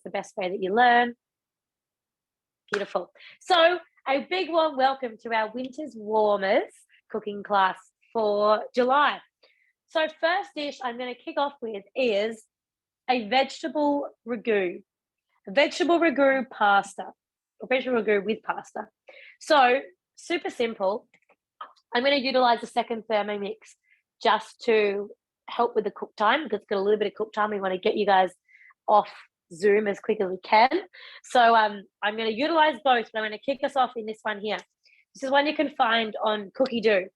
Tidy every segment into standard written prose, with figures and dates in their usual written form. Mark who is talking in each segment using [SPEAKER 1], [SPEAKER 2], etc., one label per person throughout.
[SPEAKER 1] the best way that you learn. Beautiful. So a big warm welcome to our Winter's Warmers cooking class for July. So first dish I'm going to kick off with is a vegetable ragu pasta, or vegetable ragu with pasta. So super simple. I'm going to utilize the second Thermomix just to help with the cook time, because it's got a little bit of cook time. We want to get you guys off Zoom as quick as we can. So I'm going to utilize both, but I'm going to kick us off in this one here. This is one you can find on Cookie-Doo.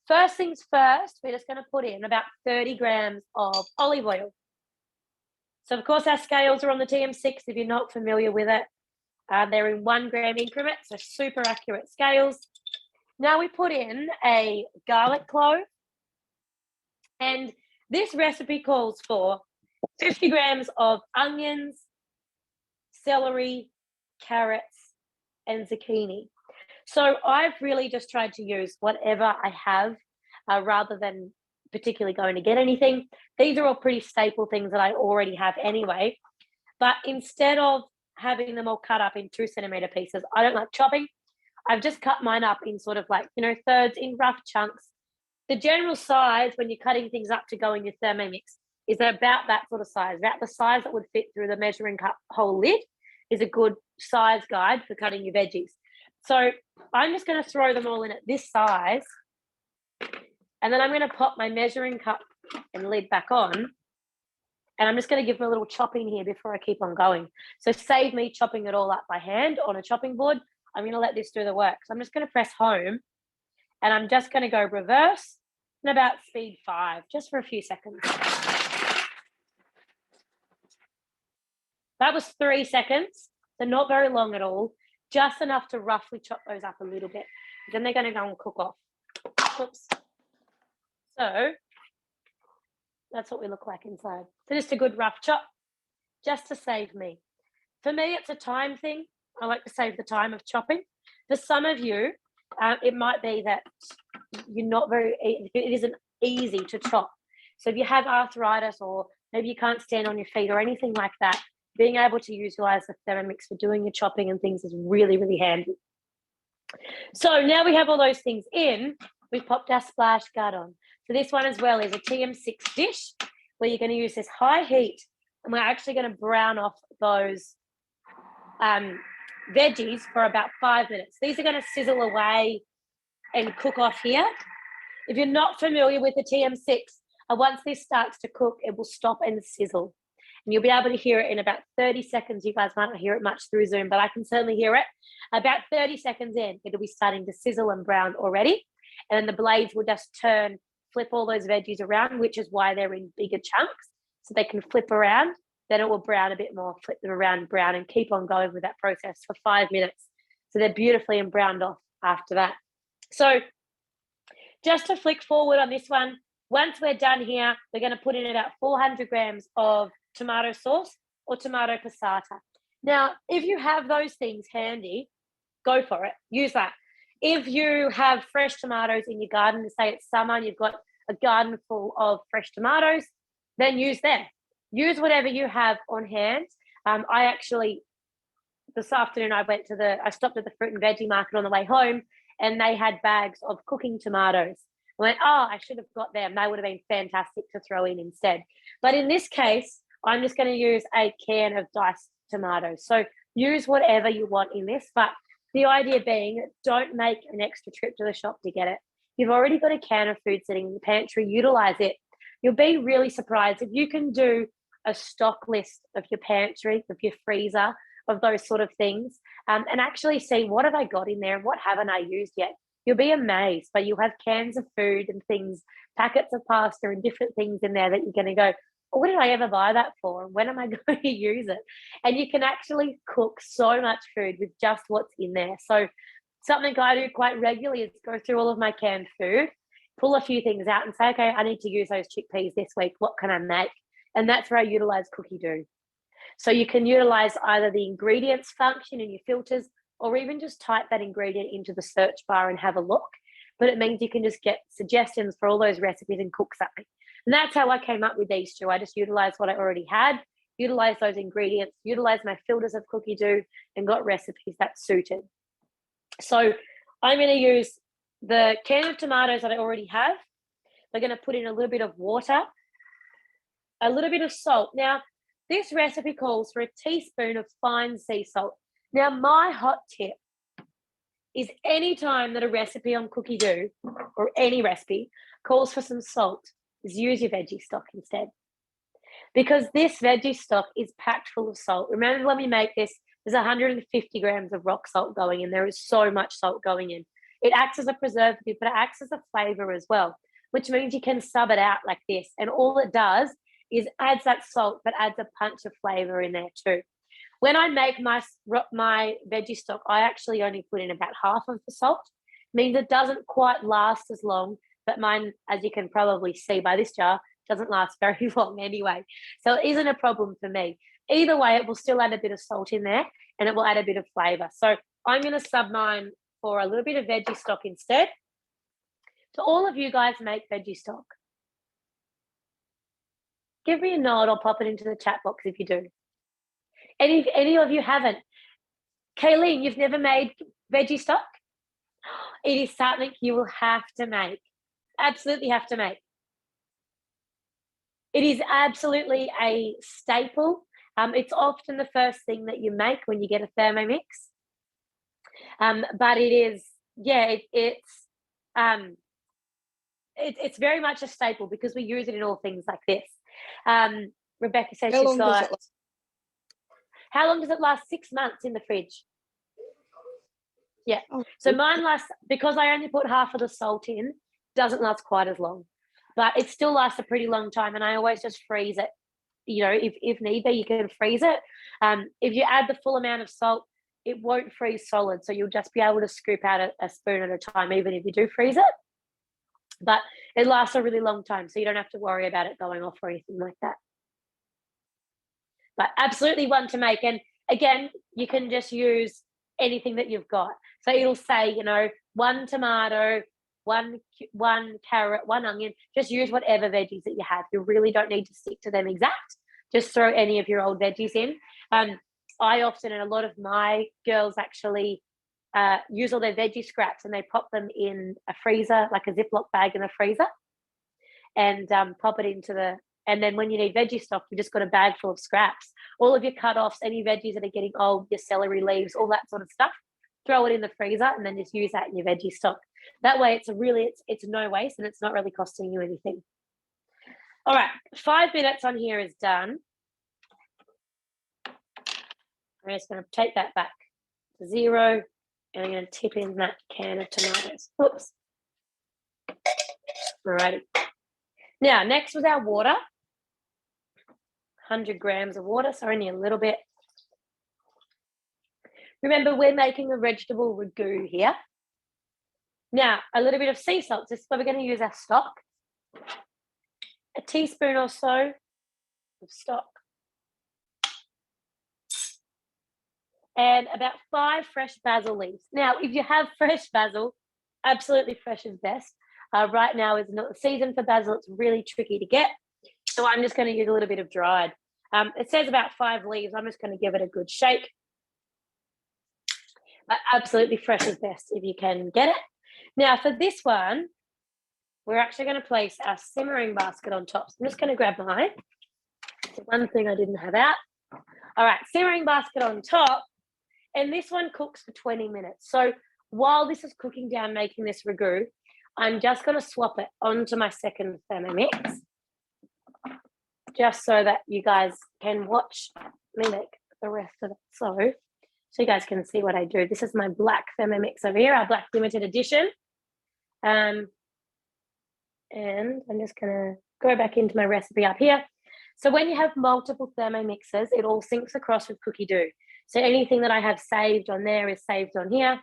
[SPEAKER 1] First things first, we're just going to put in about 30 grams of olive oil. So, of course, our scales are on the TM6 if you're not familiar with it. They're in 1 gram increments, so super accurate scales. Now we put in a garlic clove, and this recipe calls for 50 grams of onions, celery, carrots, and zucchini. So I've really just tried to use whatever I have rather than particularly going to get anything. These are all pretty staple things that I already have anyway. But instead of having them all cut up in 2 centimeter pieces, I don't like chopping. I've just cut mine up in sort of like, thirds, in rough chunks. The general size when you're cutting things up to go in your Thermomix is about that sort of size, about the size that would fit through the measuring cup hole lid is a good size guide for cutting your veggies. So I'm just going to throw them all in at this size, and then I'm going to pop my measuring cup and lid back on, and I'm just going to give them a little chopping here before I keep on going. So save me chopping it all up by hand on a chopping board. I'm going to let this do the work. So I'm just going to press home, and I'm just going to go reverse and about speed 5, just for a few seconds. That was 3 seconds, so not very long at all, just enough to roughly chop those up a little bit. Then they're going to go and cook off. Oops. So that's what we look like inside. So just a good rough chop, just to save me. For me, it's a time thing. I like to save the time of chopping. For some of you, it might be that you're not it isn't easy to chop. So if you have arthritis, or maybe you can't stand on your feet or anything like that, being able to utilize the Thermomix for doing your chopping and things is really, really handy. So now we have all those things in, we've popped our splash guard on. So this one as well is a TM6 dish where you're going to use this high heat, and we're actually going to brown off those veggies for about 5 minutes. These are going to sizzle away and cook off here. If you're not familiar with the TM6, once this starts to cook, it will stop and sizzle. And you'll be able to hear it in about 30 seconds. You guys might not hear it much through Zoom, but I can certainly hear it. About 30 seconds in, it'll be starting to sizzle and brown already. And then the blades will just flip all those veggies around, which is why they're in bigger chunks, so they can flip around. Then it will brown a bit more, flip them around, brown, and keep on going with that process for 5 minutes. So they're beautifully and browned off after that. So just to flick forward on this one, once we're done here, we're going to put in about 400 grams of tomato sauce or tomato passata. Now, if you have those things handy, go for it. Use that. If you have fresh tomatoes in your garden, say it's summer and you've got a garden full of fresh tomatoes, then use them. Use whatever you have on hand. I actually, this afternoon, I stopped at the fruit and veggie market on the way home, and they had bags of cooking tomatoes. I went, I should have got them. They would have been fantastic to throw in instead. But in this case, I'm just going to use a can of diced tomatoes. So use whatever you want in this, but the idea being, don't make an extra trip to the shop to get it. You've already got a can of food sitting in the pantry, utilize it. You'll be really surprised if you can do a stock list of your pantry, of your freezer, of those sort of things, and actually see what have I got in there and what haven't I used yet. You'll be amazed, but you have cans of food and things, packets of pasta and different things in there that you're going to go, what did I ever buy that for? When am I going to use it? And you can actually cook so much food with just what's in there. So something I do quite regularly is go through all of my canned food, pull a few things out and say, okay, I need to use those chickpeas this week. What can I make? And that's where I utilize Cookie-Doo. So you can utilize either the ingredients function in your filters, or even just type that ingredient into the search bar and have a look. But it means you can just get suggestions for all those recipes and cook something. And that's how I came up with these two. I just utilized what I already had, utilize those ingredients, utilize my filters of Cookie Doo, and got recipes that suited. So I'm going to use the can of tomatoes that I already have. We're going to put in a little bit of water, a little bit of salt. Now, this recipe calls for a teaspoon of fine sea salt. Now, my hot tip is any time that a recipe on Cookie Doo or any recipe calls for some salt, is use your veggie stock instead. Because this veggie stock is packed full of salt. Remember when we make this, there's 150 grams of rock salt going in. There is so much salt going in. It acts as a preservative, but it acts as a flavor as well, which means you can sub it out like this. And all it does is adds that salt, but adds a punch of flavor in there too. When I make my veggie stock, I actually only put in about half of the salt. Means it doesn't quite last as long, but mine, as you can probably see by this jar, doesn't last very long anyway. So it isn't a problem for me. Either way, it will still add a bit of salt in there and it will add a bit of flavor. So I'm going to sub mine for a little bit of veggie stock instead. So all of you guys make veggie stock. Give me a nod, I'll pop it into the chat box if you do. Any of you haven't? Kayleen, you've never made veggie stock? It is something you will have to make. Absolutely have to make. It is absolutely a staple. It's often the first thing that you make when you get a Thermomix. But it is, yeah, it's very much a staple because we use it in all things like this. Rebecca says she's got. How long does it last? 6 months in the fridge. Yeah. So mine lasts, because I only put half of the salt in, doesn't last quite as long. But it still lasts a pretty long time, and I always just freeze it. You know, if need be, you can freeze it. If you add the full amount of salt, it won't freeze solid, so you'll just be able to scoop out a spoon at a time, even if you do freeze it. But it lasts a really long time, so you don't have to worry about it going off or anything like that. But absolutely one to make. And again, you can just use anything that you've got. So it'll say, you know, 1 tomato, one carrot, 1 onion. Just use whatever veggies that you have. You really don't need to stick to them exact. Just throw any of your old veggies in. I often, and a lot of my girls actually use all their veggie scraps and they pop them in a freezer, like a Ziploc bag in a freezer, and pop it into the. And then when you need veggie stock, you just got a bag full of scraps. All of your cut-offs, any veggies that are getting old, your celery leaves, all that sort of stuff, throw it in the freezer and then just use that in your veggie stock. That way it's no waste and it's not really costing you anything. All right, 5 minutes on here is done. I'm just going to take that back to 0 and I'm going to tip in that can of tomatoes. Oops. All righty. Now, next was our water. 100 grams of water, so only a little bit. Remember, we're making a vegetable ragu here. Now, a little bit of sea salt. This is where we're going to use our stock. A teaspoon or so of stock. And about 5 fresh basil leaves. Now, if you have fresh basil, absolutely fresh is best. Right now is not the season for basil. It's really tricky to get. So I'm just going to use a little bit of dried. It says about 5 leaves. I'm just going to give it a good shake. But absolutely fresh is best if you can get it. Now for this one, we're actually going to place our simmering basket on top. So I'm just going to grab mine. It's the one thing I didn't have out. All right, simmering basket on top. And this one cooks for 20 minutes. So while this is cooking down, making this ragu, I'm just going to swap it onto my second Thermomix, just so that you guys can watch me make the rest of it. So you guys can see what I do. This is my black Thermomix over here, our black limited edition. And I'm just going to go back into my recipe up here. So when you have multiple Thermomixes, it all syncs across with Cookie Doo. So anything that I have saved on there is saved on here.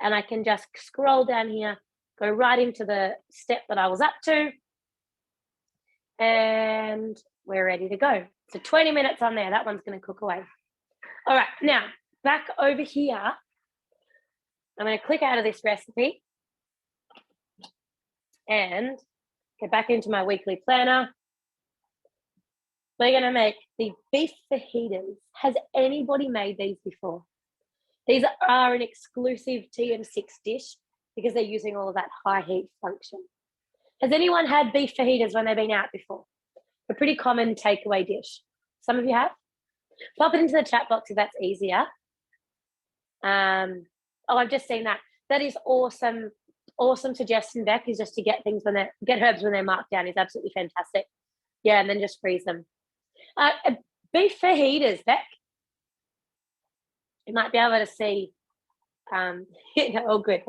[SPEAKER 1] And I can just scroll down here, go right into the step that I was up to. And we're ready to go. So 20 minutes on there. That one's going to cook away. All right. Now, back over here, I'm going to click out of this recipe and get back into my weekly planner. We're going to make the beef fajitas. Has anybody made these before? These are an exclusive TM6 dish because they're using all of that high heat function. Has anyone had beef fajitas when they've been out before? A pretty common takeaway dish. Some of you have? Pop it into the chat box if that's easier. I've just seen that. That is awesome. Awesome suggestion, Beck, is just to get things get herbs when they're marked down is absolutely fantastic. Yeah, and then just freeze them. Beef fajitas, Beck. You might be able to see. All good.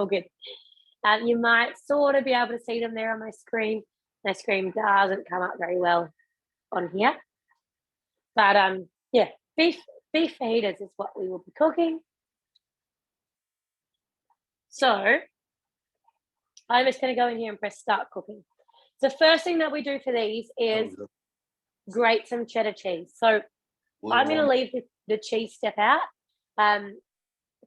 [SPEAKER 1] You might sort of be able to see them there on my screen. My screen doesn't come up very well on here, but yeah, beef fajitas is what we will be cooking. So I'm just going to go in here and press start cooking. The first thing that we do for these is grate some cheddar cheese. So I'm going to leave the cheese step out. A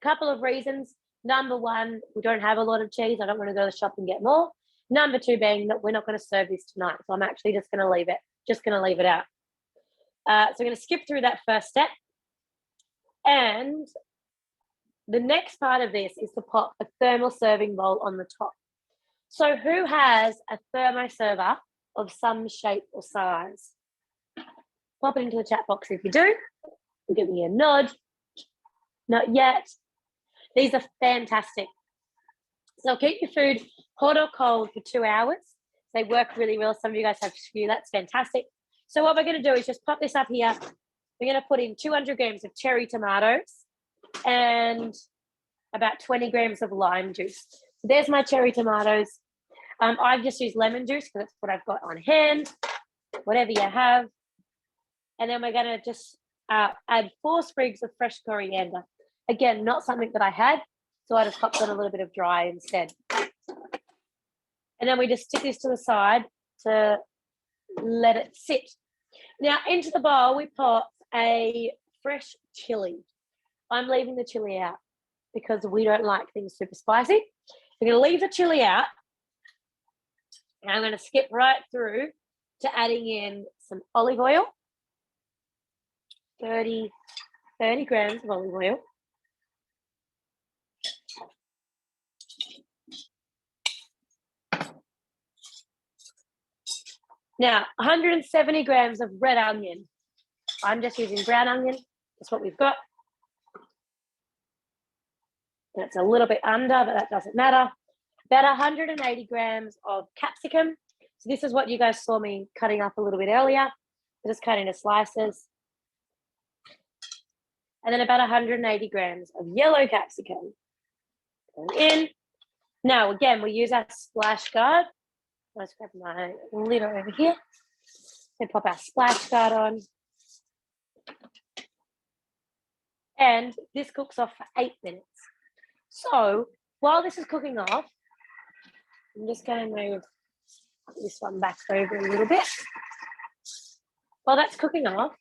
[SPEAKER 1] couple of reasons. Number one, we don't have a lot of cheese. I don't want to go to the shop and get more. Number two being that we're not going to serve this tonight. So I'm actually just going to leave it out. So I'm going to skip through that first step. And the next part of this is to pop a thermal serving bowl on the top. So who has a thermoserver of some shape or size? Pop it into the chat box if you do. Give me a nod. Not yet. These are fantastic. So keep your food hot or cold for 2 hours. They work really well. Some of you guys have skew. That's fantastic. So what we're going to do is just pop this up here. We're going to put in 200 grams of cherry tomatoes and about 20 grams of lime juice. So there's my cherry tomatoes. I've just used lemon juice because that's what I've got on hand, whatever you have. And then we're going to just add 4 sprigs of fresh coriander. Again, not something that I had, so I just popped on a little bit of dry instead. And then we just stick this to the side to let it sit. Now, into the bowl, we pop a fresh chili. I'm leaving the chili out because we don't like things super spicy. We're going to leave the chili out. And I'm going to skip right through to adding in some olive oil. 30 grams of olive oil. Now, 170 grams of red onion. I'm just using brown onion. That's what we've got. That's a little bit under, but that doesn't matter. About 180 grams of capsicum. So this is what you guys saw me cutting up a little bit earlier. Just cut into slices. And then about 180 grams of yellow capsicum. In. Now, again, we use our splash guard. Let's grab my lid over here and pop our splash guard on. And this cooks off for 8 minutes. So while this is cooking off, I'm just going to move this one back over a little bit. While that's cooking off,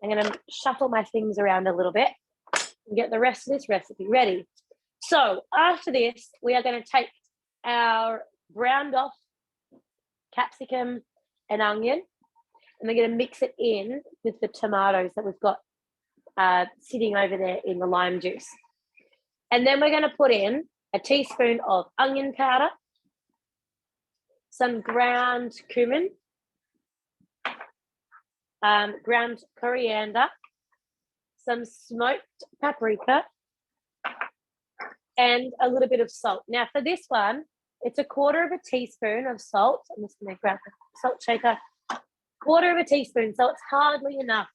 [SPEAKER 1] I'm going to shuffle my things around a little bit and get the rest of this recipe ready. So after this, we are going to take our browned off capsicum and onion, and we're going to mix it in with the tomatoes that we've got sitting over there in the lime juice. And then we're going to put in a teaspoon of onion powder, some ground cumin, ground coriander, some smoked paprika, and a little bit of salt. Now for this one, it's 1/4 teaspoon of salt. I'm just going to grab a salt shaker. 1/4 teaspoon, so it's hardly enough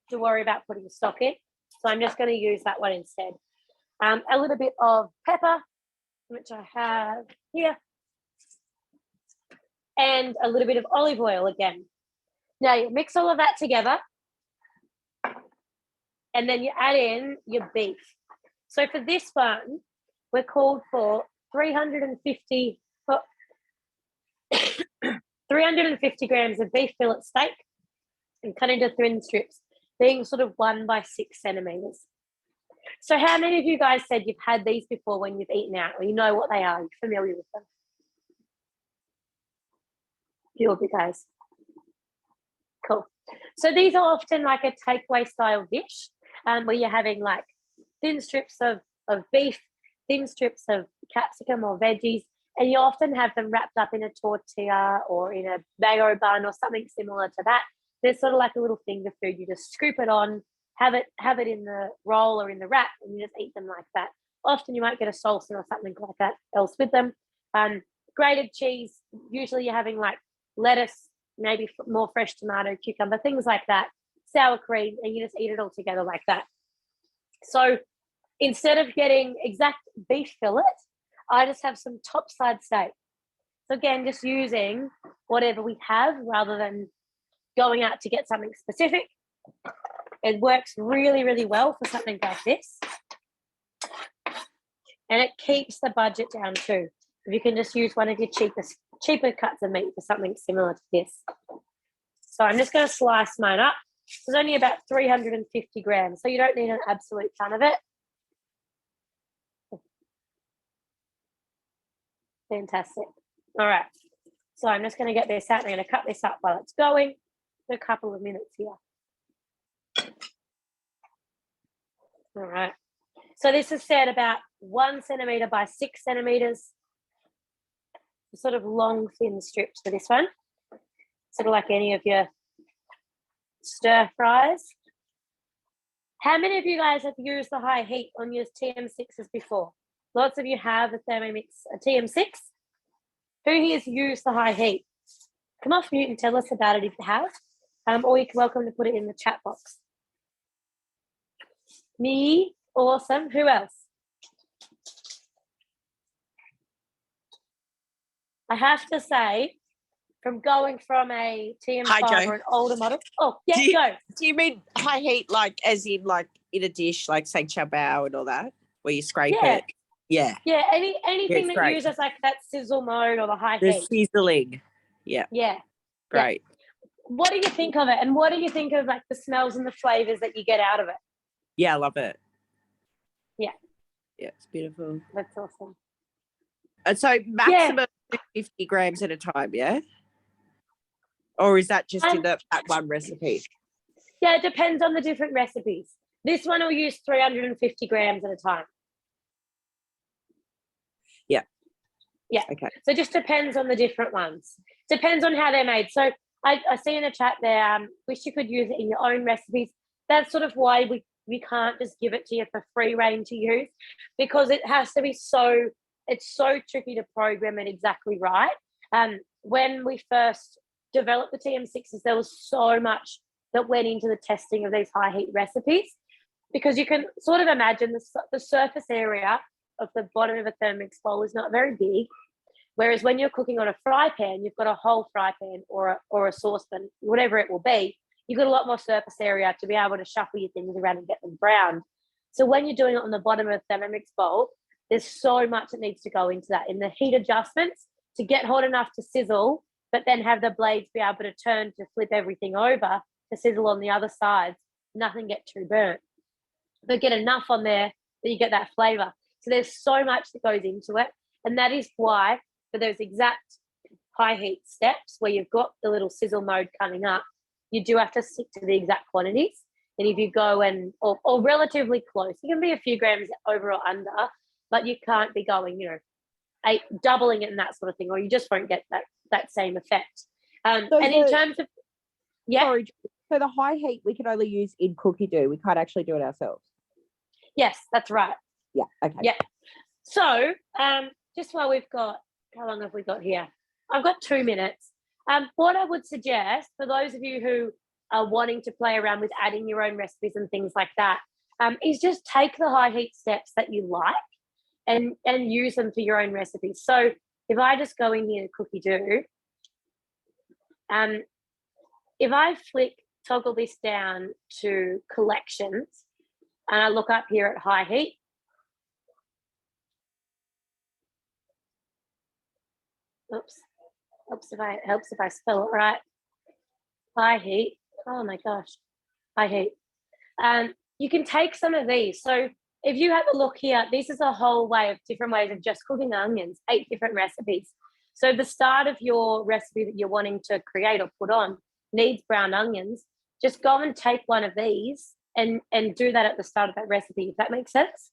[SPEAKER 1] to worry about putting stock in. So I'm just going to use that one instead. A little bit of pepper, which I have here, and a little bit of olive oil again. Now you mix all of that together, and then you add in your beef. So for this one, we're called for 350 grams of beef fillet steak and cut into thin strips, being sort of 1 by 6 centimeters. So how many of you guys said you've had these before when you've eaten out, or you know what they are, you're familiar with them? A few of you guys. Cool. So these are often like a takeaway style dish, where you're having like thin strips of beef, thin strips of capsicum or veggies, and you often have them wrapped up in a tortilla or in a mayo bun or something similar to that. They're sort of like a little finger food. You just scoop it on, have it in the roll or in the wrap, and you just eat them like that. Often you might get a salsa or something like that else with them. Grated cheese, usually you're having like lettuce, maybe more fresh tomato, cucumber, things like that, sour cream, and you just eat it all together like that. So instead of getting exact beef fillet, I just have some topside steak. So again, just using whatever we have rather than going out to get something specific. It works really, really well for something like this. And it keeps the budget down too. If you can just use one of your cheaper cuts of meat for something similar to this. So I'm just going to slice mine up. There's only about 350 grams, so you don't need an absolute ton of it. Fantastic. All right. So I'm just going to get this out. I'm going to cut this up while it's going for a couple of minutes here. All right. So this is set about 1 centimetre by 6 centimetres. Sort of long, thin strips for this one. Sort of like any of your stir fries. How many of you guys have used the high heat on your TM6s before? Lots of you have a Thermomix, a TM6. Who here has used the high heat? Come off mute and tell us about it if you have. Or you're welcome to put it in the chat box. Me, awesome. Who else? I have to say, from going from a TM5 or an older model. Oh, yeah, go.
[SPEAKER 2] Do you mean high heat, like as in like in a dish, like say chow bao and all that, where you scrape it? Yeah.
[SPEAKER 1] Yeah, anything that uses like that sizzle mode or the high heat.
[SPEAKER 2] The sizzling. Yeah.
[SPEAKER 1] Yeah.
[SPEAKER 2] Great.
[SPEAKER 1] Yeah. What do you think of it? And what do you think of like the smells and the flavors that you get out of it?
[SPEAKER 2] Yeah, I love it.
[SPEAKER 1] Yeah.
[SPEAKER 2] Yeah, it's beautiful.
[SPEAKER 1] That's awesome.
[SPEAKER 2] And so maximum 50 grams at a time, yeah? Or is that just in that one recipe?
[SPEAKER 1] Yeah, it depends on the different recipes. This one will use 350 grams at a time.
[SPEAKER 2] Yeah.
[SPEAKER 1] Yeah.
[SPEAKER 2] Okay.
[SPEAKER 1] So it just depends on the different ones. Depends on how they're made. So I see in the chat there, wish you could use it in your own recipes. That's sort of why we can't just give it to you for free reign to use, because it has to be it's so tricky to program it exactly right. When we first developed the TM6s, there was so much that went into the testing of these high heat recipes, because you can sort of imagine the surface area of the bottom of a Thermomix bowl is not very big. Whereas when you're cooking on a fry pan, you've got a whole fry pan or a saucepan, whatever it will be, you've got a lot more surface area to be able to shuffle your things around and get them browned. So when you're doing it on the bottom of a Thermomix bowl, there's so much that needs to go into that, in the heat adjustments to get hot enough to sizzle, but then have the blades be able to turn to flip everything over to sizzle on the other sides, nothing get too burnt. But get enough on there that you get that flavour. So there's so much that goes into it. And that is why for those exact high heat steps where you've got the little sizzle mode coming up, you do have to stick to the exact quantities. And if you go or relatively close, you can be a few grams over or under, but you can't be going, doubling it and that sort of thing, or you just won't get that same effect. In terms of,
[SPEAKER 3] sorry, so the high heat we can only use in cookie dough. We can't actually do it ourselves.
[SPEAKER 1] Yes, that's right.
[SPEAKER 3] Yeah. Okay.
[SPEAKER 1] Yeah. So just while we've got, how long have we got here? I've got 2 minutes. What I would suggest for those of you who are wanting to play around with adding your own recipes and things like that, is just take the high heat steps that you like and use them for your own recipes. So if I just go in here to cookie dough, if I toggle this down to collections and I look up here at high heat, helps if I spell it right. High heat. Oh my gosh. High heat. You can take some of these. So if you have a look here, this is a whole different ways of just cooking onions, 8 different recipes. So the start of your recipe that you're wanting to create or put on needs brown onions. just go and take one of these and do that at the start of that recipe, if that makes sense.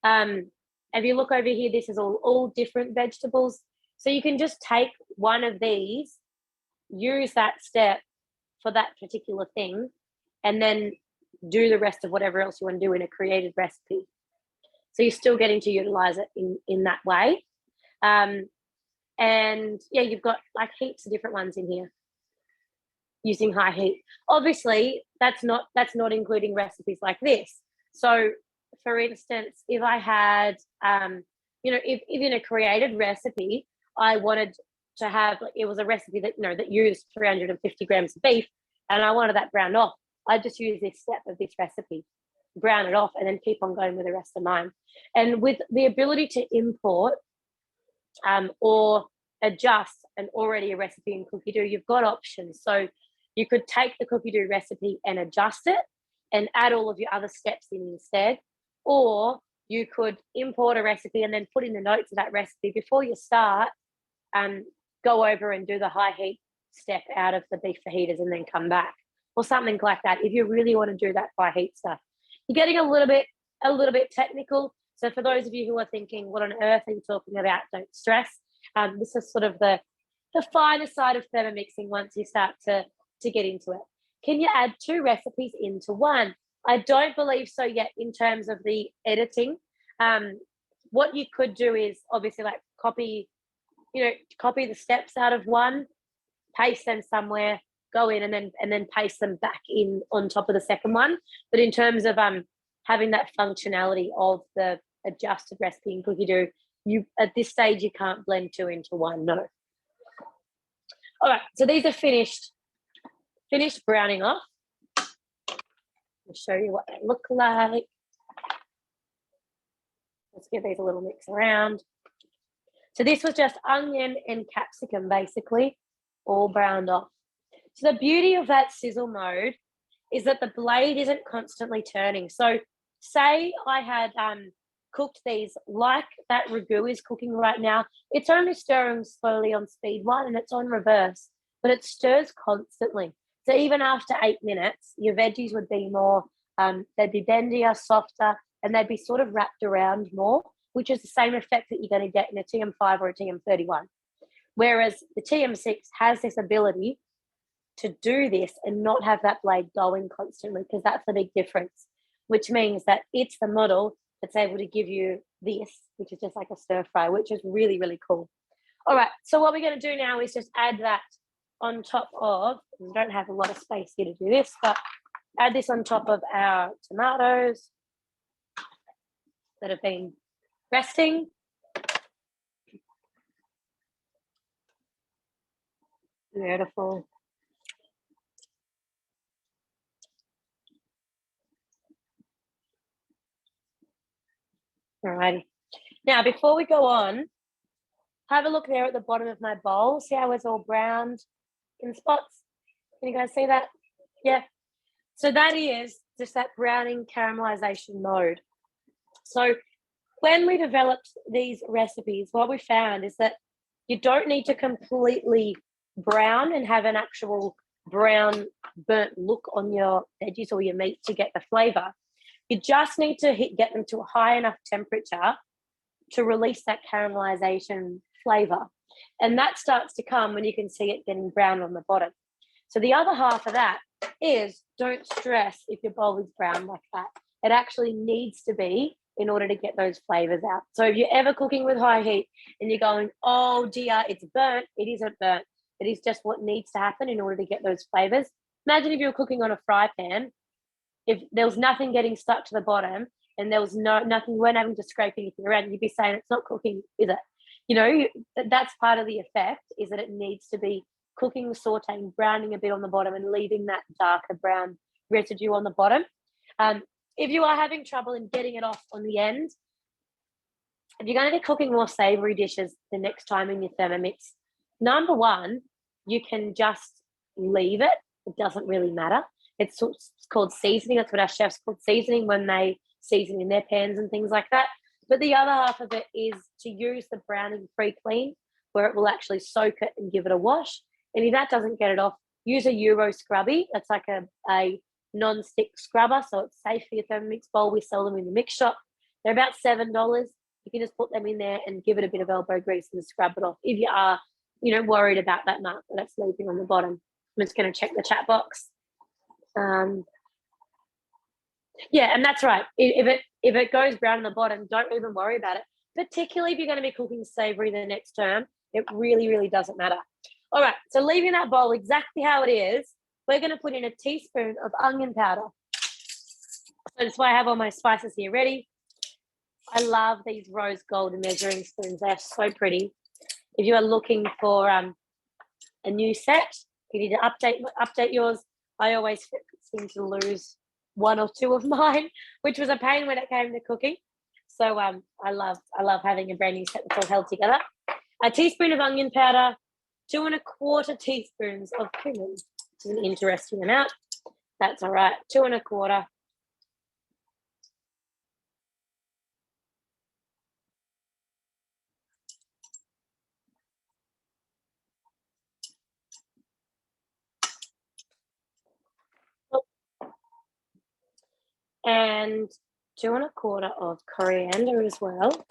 [SPEAKER 1] If you look over here, this is all different vegetables. So you can just take one of these, use that step for that particular thing, and then do the rest of whatever else you want to do in a created recipe. So you're still getting to utilize it in that way. And yeah, you've got like heaps of different ones in here using high heat. Obviously, that's not including recipes like this. So for instance, if I had, if in a created recipe, I wanted to have, like, it was a recipe that, that used 350 grams of beef and I wanted that browned off, I just use this step of this recipe, brown it off, and then keep on going with the rest of mine. And with the ability to import or adjust an already a recipe in Cookie Doo, you've got options. So you could take the Cookie Doo recipe and adjust it and add all of your other steps in instead. Or you could import a recipe and then put in the notes of that recipe before you start, go over and do the high heat step out of the beef fajitas and then come back, or something like that, if you really want to do that high heat stuff. You're getting a little bit technical. So for those of you who are thinking, what on earth are you talking about? Don't stress. This is sort of the finer side of thermomixing once you start to get into it. Can you add 2 recipes into one? I don't believe so yet in terms of the editing. What you could do is obviously like copy the steps out of one, paste them somewhere, go in and then paste them back in on top of the second one. But in terms of having that functionality of the adjusted recipe in Cookie Doo, you at this stage you can't blend 2 into one. No. All right, so these are finished browning off. I'll show you what they look like. Let's give these a little mix around. So this was just onion and capsicum, basically, all browned off. So the beauty of that sizzle mode is that the blade isn't constantly turning. So say I had cooked these like that ragu is cooking right now. It's only stirring slowly on speed 1 and it's on reverse, but it stirs constantly. So even after 8 minutes, your veggies would be more, they'd be bendier, softer, and they'd be sort of wrapped around more, which is the same effect that you're going to get in a TM5 or a TM31. Whereas the TM6 has this ability to do this and not have that blade going constantly, because that's the big difference, which means that it's the model that's able to give you this, which is just like a stir fry, which is really, really cool. All right, so what we're going to do now is just add that on top of, we don't have a lot of space here to do this, but add this on top of our tomatoes that have been resting. Beautiful. All righty. Now, before we go on, have a look there at the bottom of my bowl. See how it's all browned in spots? Can you guys see that? Yeah. So that is just that browning caramelization mode. So when we developed these recipes, what we found is that you don't need to completely brown and have an actual brown burnt look on your veggies or your meat to get the flavor. You just need to get them to a high enough temperature to release that caramelization flavor. And that starts to come when you can see it getting brown on the bottom. So the other half of that is, don't stress if your bowl is brown like that. It actually needs to be in order to get those flavors out. So if you're ever cooking with high heat and you're going, oh dear, it's burnt, it isn't burnt. It is just what needs to happen in order to get those flavors. Imagine if you were cooking on a fry pan, if there was nothing getting stuck to the bottom and there was nothing, you weren't having to scrape anything around, you'd be saying it's not cooking, is it? That's part of the effect, is that it needs to be cooking, sauteing, browning a bit on the bottom and leaving that darker brown residue on the bottom. If you are having trouble in getting it off on the end, if you're going to be cooking more savory dishes the next time in your Thermomix, number one, you can just leave it. It doesn't really matter. It's called seasoning. That's what our chefs call seasoning when they season in their pans and things like that. But the other half of it is to use the browning pre-clean, where it will actually soak it and give it a wash. And if that doesn't get it off, use a Euro scrubby. That's like a non-stick scrubber, so it's safe for your Thermomix bowl. We sell them in the mix shop. They're about $7. You can just put them in there and give it a bit of elbow grease and scrub it off if you are, worried about that mark that's leaving on the bottom. I'm just going to check the chat box. Yeah, and that's right. If it goes brown on the bottom, don't even worry about it. Particularly if you're going to be cooking savoury the next term, it really, really doesn't matter. All right, so leaving that bowl exactly how it is, we're going to put in a teaspoon of onion powder. So that's why I have all my spices here ready. I love these rose gold measuring spoons. They're so pretty. If you are looking for a new set, you need to update yours. I always seem to lose one or two of mine, which was a pain when it came to cooking. So I love having a brand new set that's all held together. A teaspoon of onion powder, 2 1/4 teaspoons of cumin, which is an interesting amount. That's all right, 2 1/4. And 2 1/4 of coriander as well.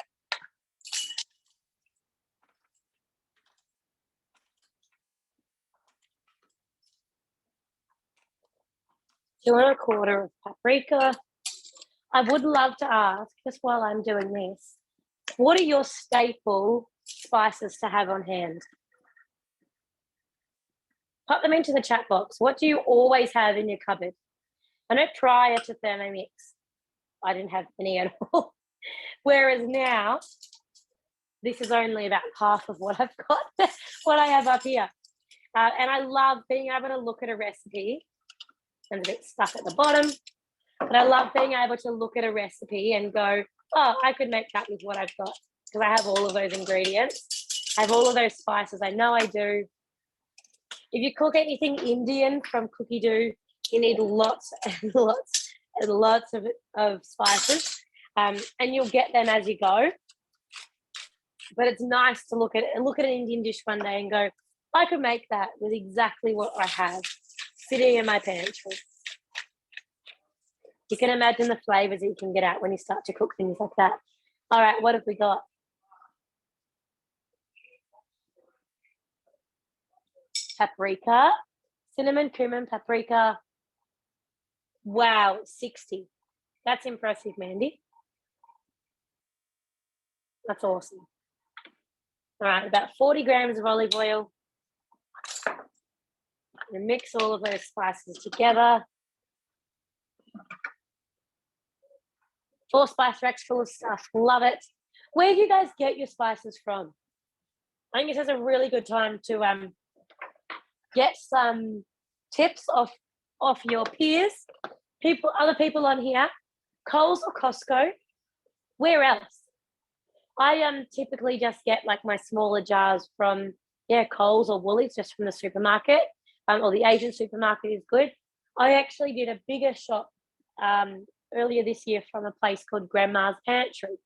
[SPEAKER 1] 2 1/4 of paprika. I would love to ask, just while I'm doing this, what are your staple spices to have on hand? Pop them into the chat box. What do you always have in your cupboard? I know prior to Thermomix, I didn't have any at all. Whereas now, this is only about half of what I've got, what I have up here. And I love being able to look at a recipe. And a bit stuck at the bottom. But I love being able to look at a recipe and go, oh, I could make that with what I've got. Because I have all of those ingredients. I have all of those spices. I know I do. If you cook anything Indian from Cookie Do, you need lots and lots and lots of spices. And you'll get them as you go. But it's nice to look at an Indian dish one day and go, I could make that with exactly what I have sitting in my pantry. You can imagine the flavors that you can get out when you start to cook things like that. All right, what have we got? Paprika, cinnamon, cumin, paprika. Wow, 60. That's impressive, Mandy. That's awesome. All right, about 40 grams of olive oil. And mix all of those spices together. 4 spice racks full of stuff. Love it. Where do you guys get your spices from? I think this is a really good time to get some tips off your peers, other people on here. Coles or Costco. Where else? I typically just get like my smaller jars from Coles or Woolies, just from the supermarket. Or the Asian supermarket is good. I actually did a bigger shop earlier this year from a place called Grandma's Pantry.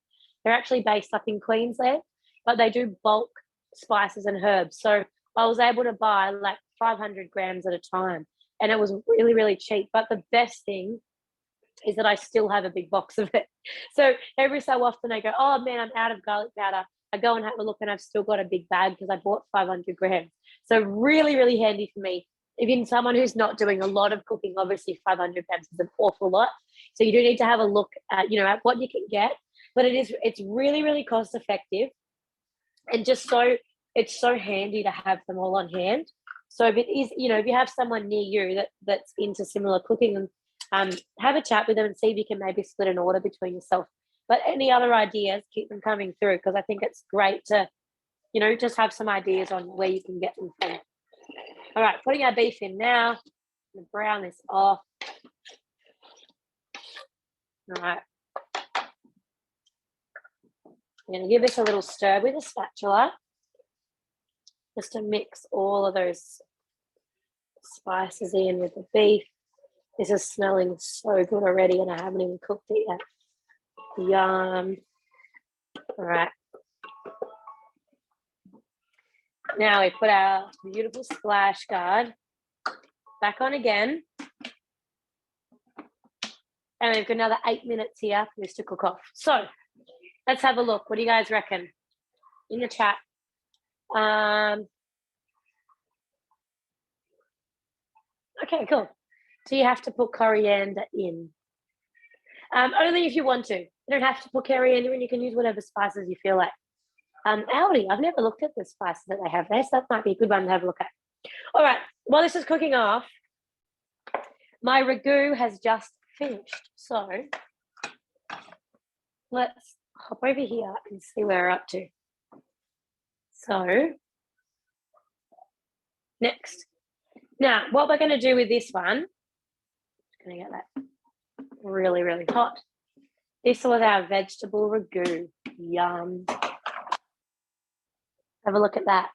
[SPEAKER 1] They're actually based up in Queensland, but they do bulk spices and herbs. So I was able to buy like 500 grams at a time, and it was really, really cheap. But the best thing is that I still have a big box of it. So every so often I go, oh man, I'm out of garlic powder. I go and have a look and I've still got a big bag because I bought 500 grams. So really, really handy for me. If you're someone who's not doing a lot of cooking, obviously 500 grams is an awful lot. So you do need to have a look at, at what you can get. But it's really, really cost effective. And just it's so handy to have them all on hand. So if it is, if you have someone near you that's into similar cooking, and have a chat with them and see if you can maybe split an order between yourself. But any other ideas, keep them coming through, because I think it's great to, just have some ideas on where you can get them from. All right, putting our beef in now. Brown this off. All right. I'm going to give this a little stir with a spatula just to mix all of those spices in with the beef. This is smelling so good already, and I haven't even cooked it yet. Yum. All right. Now we put our beautiful splash guard Back on again. And we've got another 8 minutes here for this to cook off. So let's have a look. What do you guys reckon? In the chat. Okay, cool. So you have to put coriander in. Only if you want to. You don't have to put coriander in. You can use whatever spices you feel like. Aldi, I've never looked at the spices that they have there, so that might be a good one to have a look at. All right, while this is cooking off, my ragu has just finished. So let's hop over here and see where we're up to. So next. Now, what we're going to do with this one, just going to get that really, really hot. This was our vegetable ragu. Yum. Have a look at that.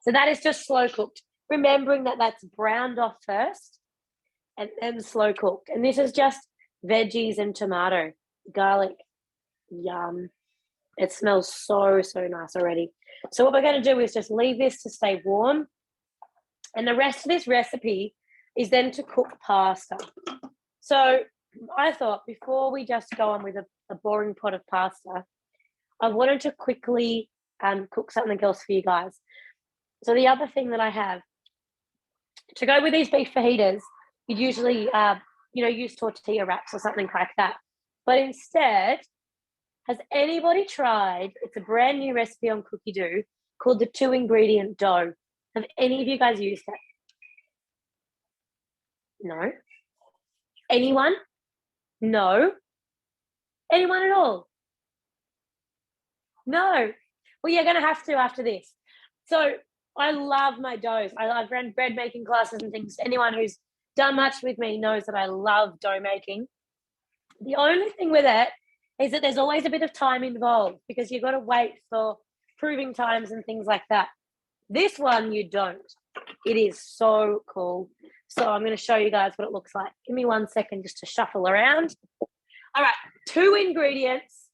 [SPEAKER 1] So that is just slow cooked. Remembering that that's browned off first and then slow cooked. And this is just veggies and tomato, garlic. Yum. It smells so, so nice already. So what we're going to do is just leave this to stay warm. And the rest of this recipe is then to cook pasta. So I thought before we just go on with a boring pot of pasta, I wanted to quickly cook something else for you guys. So the other thing that I have, to go with these beef fajitas, you'd usually, use tortilla wraps or something like that. But instead, has anybody tried, it's a brand new recipe on Cookie Doo called the 2-ingredient dough. Have any of you guys used it? No? Anyone? No? Anyone at all? No? Well, you're going to have to after this. So I love my doughs. I've run bread making classes and things. Anyone who's done much with me knows that I love dough making. The only thing with it is that there's always a bit of time involved because you've got to wait for proving times and things like that. This one, you don't. It is so cool. So I'm going to show you guys what it looks like. Give me 1 second just to shuffle around. All right, 2 ingredients.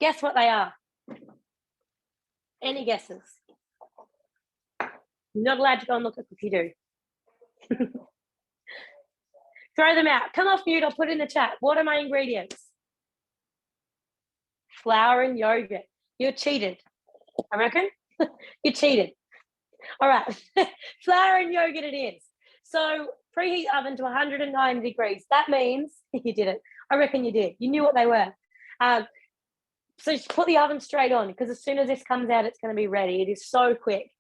[SPEAKER 1] Guess what they are? Any guesses? You're not allowed to go and look at Cookie Doo. Throw them out. Come off mute. I'll put it in the chat. What are my ingredients? Flour and yogurt. You're cheated. I reckon. You cheated. All right. Flour and yogurt it is. So preheat oven to 109 degrees. That means you did it. I reckon you did. You knew what they were. So just put the oven straight on because as soon as this comes out, it's going to be ready. It is so quick.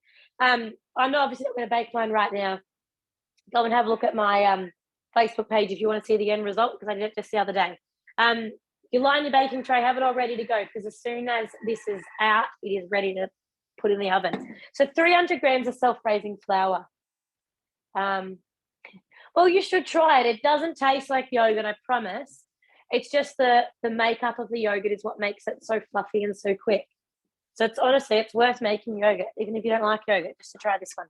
[SPEAKER 1] I'm obviously not going to bake mine right now. Go and have a look at my Facebook page if you want to see the end result because I did it just the other day. You line your baking tray, have it all ready to go because as soon as this is out, it is ready to put in the oven. So 300 grams of self-raising flour. Well, you should try it. It doesn't taste like yogurt, I promise. It's just the makeup of the yogurt is what makes it so fluffy and so quick. So it's honestly, it's worth making yogurt, even if you don't like yogurt, just to try this one.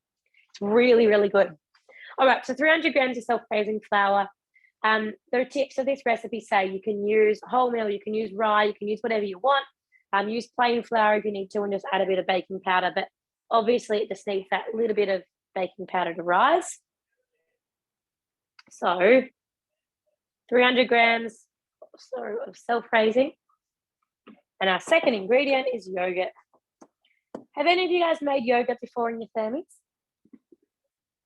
[SPEAKER 1] It's really, really good. All right, so 300 grams of self-raising flour. The tips of this recipe say you can use wholemeal, you can use rye, you can use whatever you want. Use plain flour if you need to and just add a bit of baking powder. But obviously it just needs that little bit of baking powder to rise. So 300 grams of self-raising. And our second ingredient is yogurt. Have any of you guys made yogurt before in your families?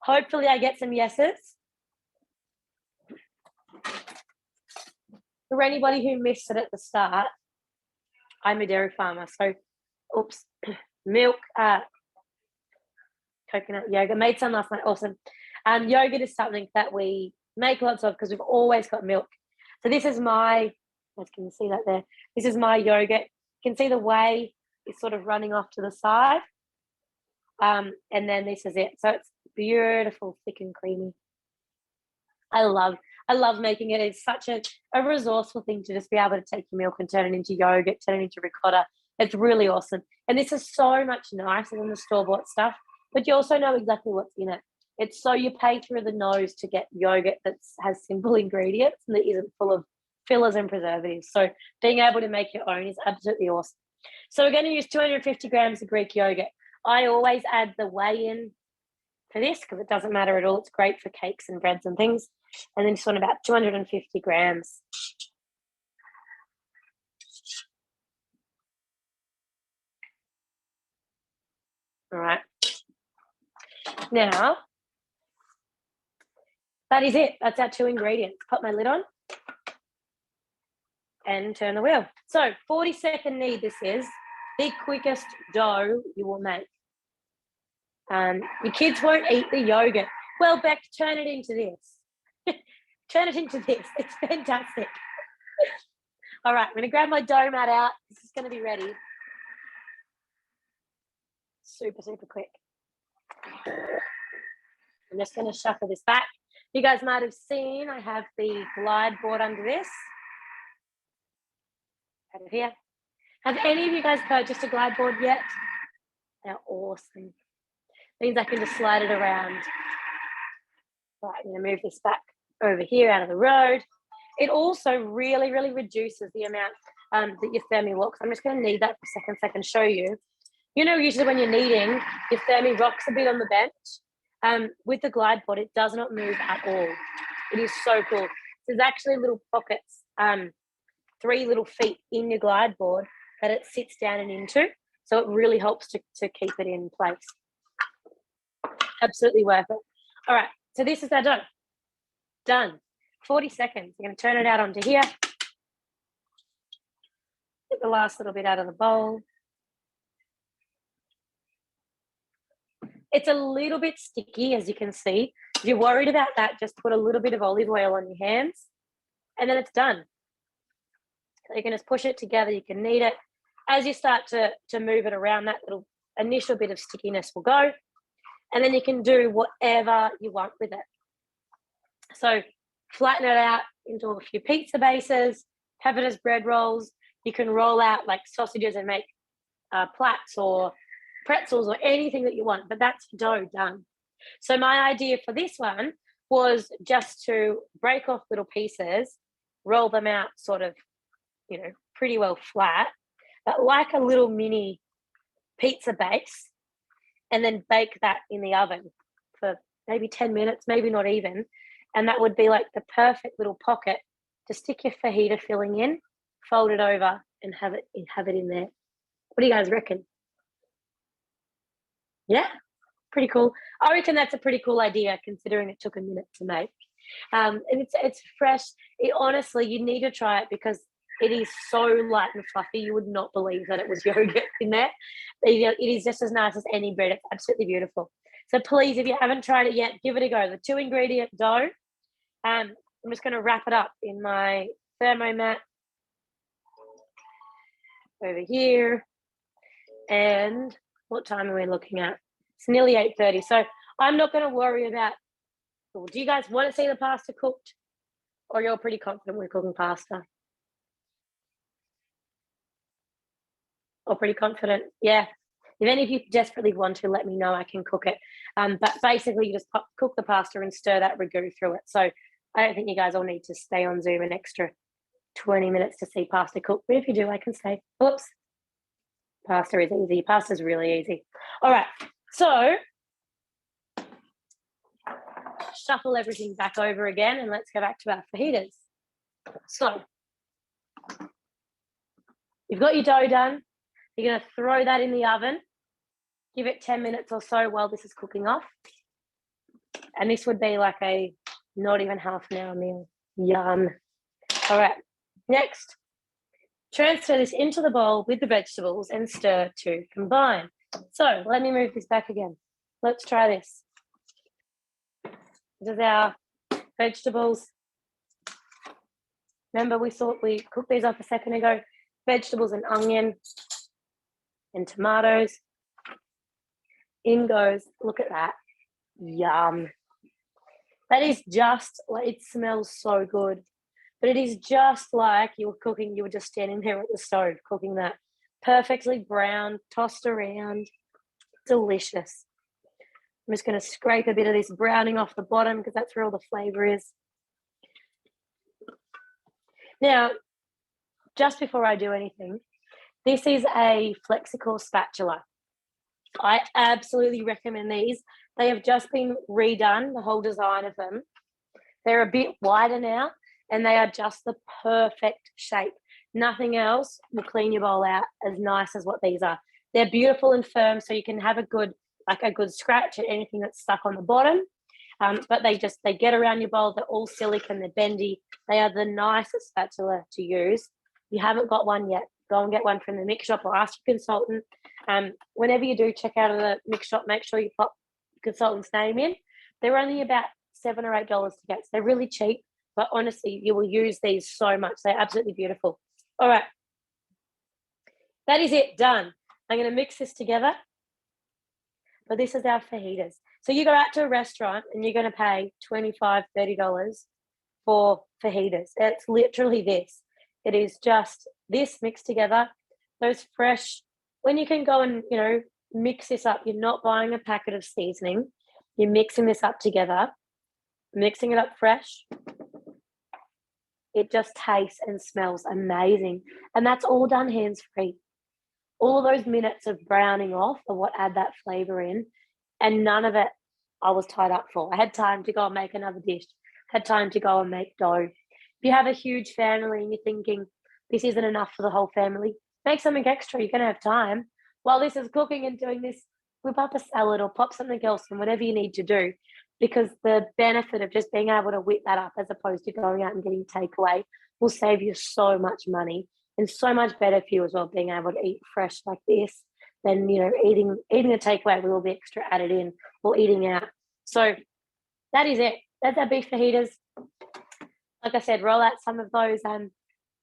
[SPEAKER 1] Hopefully I get some yeses. For anybody who missed it at the start, I'm a dairy farmer. So, milk, coconut yogurt. Made some last night. Awesome. Yogurt is something that we make lots of because we've always got milk. So this is my, can you see that there? This is my yogurt. You can see the whey is sort of running off to the side. And then this is it. So it's beautiful, thick and creamy. I love making it. It's such a resourceful thing to just be able to take your milk and turn it into yogurt, turn it into ricotta. It's really awesome. And this is so much nicer than the store-bought stuff, but you also know exactly what's in it. It's so you pay through the nose to get yogurt that has simple ingredients and that isn't full of fillers and preservatives. So being able to make your own is absolutely awesome. So we're going to use 250 grams of Greek yogurt. I always add the whey in for this because it doesn't matter at all. It's great for cakes and breads and things. And then just on about 250 grams. All right. Now, that is it. That's our 2 ingredients. Pop my lid on and turn the wheel. So 40-second knead this is. The quickest dough you will make. Your kids won't eat the yogurt. Well, Beck, turn it into this. Turn it into this. It's fantastic. All right, I'm going to grab my dough mat out. This is going to be ready. Super, super quick. I'm just going to shuffle this back. You guys might have seen I have the glide board under this. Over here. Have any of you guys purchased a glide board yet? They're awesome. Means I can just slide it around. Right, I'm going to move this back over here out of the road. It also really, really reduces the amount that your Thermi locks. I'm just going to knead that for a second so I can show you. You know, usually when you're kneading, your Thermi rocks a bit on the bench. With the glide board, it does not move at all. It is so cool. There's actually little pockets, 3 little feet in your glide board that it sits down and into. So it really helps to keep it in place. Absolutely worth it. All right, so this is our dough. Done. 40 seconds. I'm going to turn it out onto here. Get the last little bit out of the bowl. It's a little bit sticky, as you can see. If you're worried about that, just put a little bit of olive oil on your hands, and then it's done. So you can just push it together. You can knead it. As you start to move it around, that little initial bit of stickiness will go, and then you can do whatever you want with it. So flatten it out into a few pizza bases, have it as bread rolls. You can roll out like sausages and make plats or pretzels or anything that you want, but that's dough done. So my idea for this one was just to break off little pieces, roll them out sort of, you know, pretty well flat, but like a little mini pizza base, and then bake that in the oven for maybe 10 minutes, maybe not even. And that would be like the perfect little pocket to stick your fajita filling in, fold it over, and have it in there. What do you guys reckon? Yeah, pretty cool. I reckon that's a pretty cool idea considering it took a minute to make. And it's fresh. Honestly, you need to try it because it is so light and fluffy. You would not believe that it was yogurt in there. It is just as nice as any bread. It's absolutely beautiful. So please, if you haven't tried it yet, give it a go. The 2 ingredient dough. I'm just going to wrap it up in my thermomat over here. And what time are we looking at? It's nearly 8:30. So I'm not going to worry about, do you guys want to see the pasta cooked? Or you're pretty confident we're cooking pasta? Or pretty confident? Yeah. If any of you desperately want to, let me know. I can cook it. But basically, you just cook the pasta and stir that ragu through it. So I don't think you guys all need to stay on Zoom an extra 20 minutes to see pasta cook. But if you do, I can stay. Oops. Pasta is easy. Pasta's really easy. All right. So shuffle everything back over again and let's go back to our fajitas. So you've got your dough done. You're going to throw that in the oven. Give it 10 minutes or so while this is cooking off. And this would be like a not even half an hour meal. Yum. All right. Next, transfer this into the bowl with the vegetables and stir to combine. So let me move this back again. Let's try this. This is our vegetables. Remember we cooked these up a second ago. Vegetables and onion and tomatoes. In goes, look at that. Yum. That is just like, it smells so good. But it is just like you were just standing there at the stove cooking that. Perfectly brown, tossed around. Delicious. I'm just going to scrape a bit of this browning off the bottom because that's where all the flavour is. Now, just before I do anything, this is a Flexicore spatula. I absolutely recommend these They have just been redone, the whole design of them. They're a bit wider now, and they are just the perfect shape. Nothing else will clean your bowl out as nice as what these are. They're beautiful and firm, so you can have a good scratch at anything that's stuck on the bottom. But they get around your bowl. They're all silicone. They're bendy. They are the nicest spatula to use. If you haven't got one yet, go and get one from the mix shop or ask your consultant. Whenever you do check out of the mix shop, make sure you pop the consultant's name in. They're only about $7 or $8 to get. So they're really cheap, but honestly, you will use these so much. They're absolutely beautiful. All right. That is it. Done. I'm going to mix this together. But this is our fajitas. So you go out to a restaurant and you're going to pay $25, $30 for fajitas. It's literally this. It is just this mixed together. Those fresh, when you can go and, mix this up, you're not buying a packet of seasoning. You're mixing this up together, mixing it up fresh. It just tastes and smells amazing. And that's all done hands-free. All of those minutes of browning off are what add that flavor in. And none of it I was tied up for. I had time to go and make another dish. Had time to go and make dough. If you have a huge family and you're thinking this isn't enough for the whole family, make something extra. You're going to have time. While this is cooking and doing this, whip up a salad or pop something else and whatever you need to do. Because the benefit of just being able to whip that up as opposed to going out and getting takeaway will save you so much money and so much better for you as well, being able to eat fresh like this than, eating a takeaway with all the extra added in or eating out. So that is it. That's our beef fajitas. Like I said, roll out some of those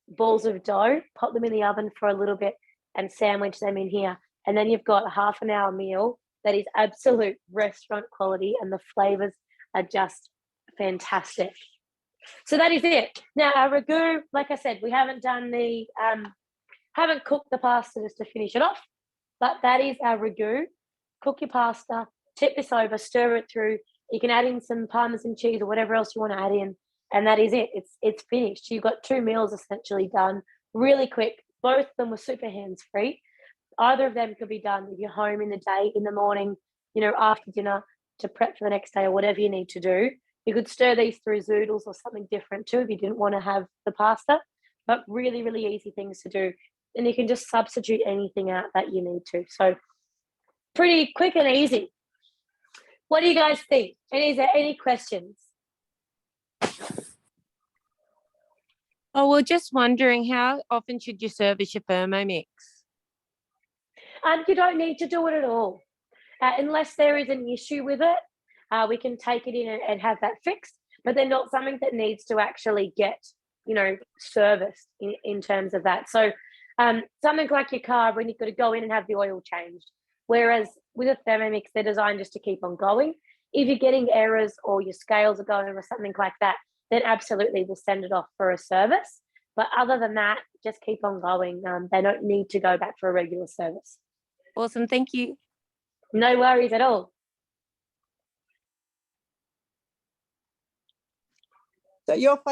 [SPEAKER 1] balls of dough, pop them in the oven for a little bit and sandwich them in here. And then you've got a half an hour meal that is absolute restaurant quality and the flavors are just fantastic. So that is it. Now our ragu, like I said, we haven't done haven't cooked the pasta just to finish it off, but that is our ragu. Cook your pasta, tip this over, stir it through. You can add in some Parmesan cheese or whatever else you want to add in, and that is it. It's finished. You've got 2 meals essentially done really quick. Both of them were super hands-free. Either of them could be done if you're home in the day, in the morning, after dinner to prep for the next day or whatever you need to do. You could stir these through zoodles or something different too if you didn't want to have the pasta, but really, really easy things to do. And you can just substitute anything out that you need to. So pretty quick and easy. What do you guys think? And is there any questions?
[SPEAKER 2] Oh, well, just wondering, how often should you service your Thermomix?
[SPEAKER 1] You don't need to do it at all. Unless there is an issue with it, we can take it in and have that fixed, but they're not something that needs to actually get, serviced in terms of that. So something like your car, when you've got to go in and have the oil changed, whereas with a Thermomix, they're designed just to keep on going. If you're getting errors or your scales are going or something like that, then absolutely we'll send it off for a service. But other than that, just keep on going. They don't need to go back for a regular service.
[SPEAKER 2] Awesome. Thank you.
[SPEAKER 1] No worries at all.
[SPEAKER 4] So your face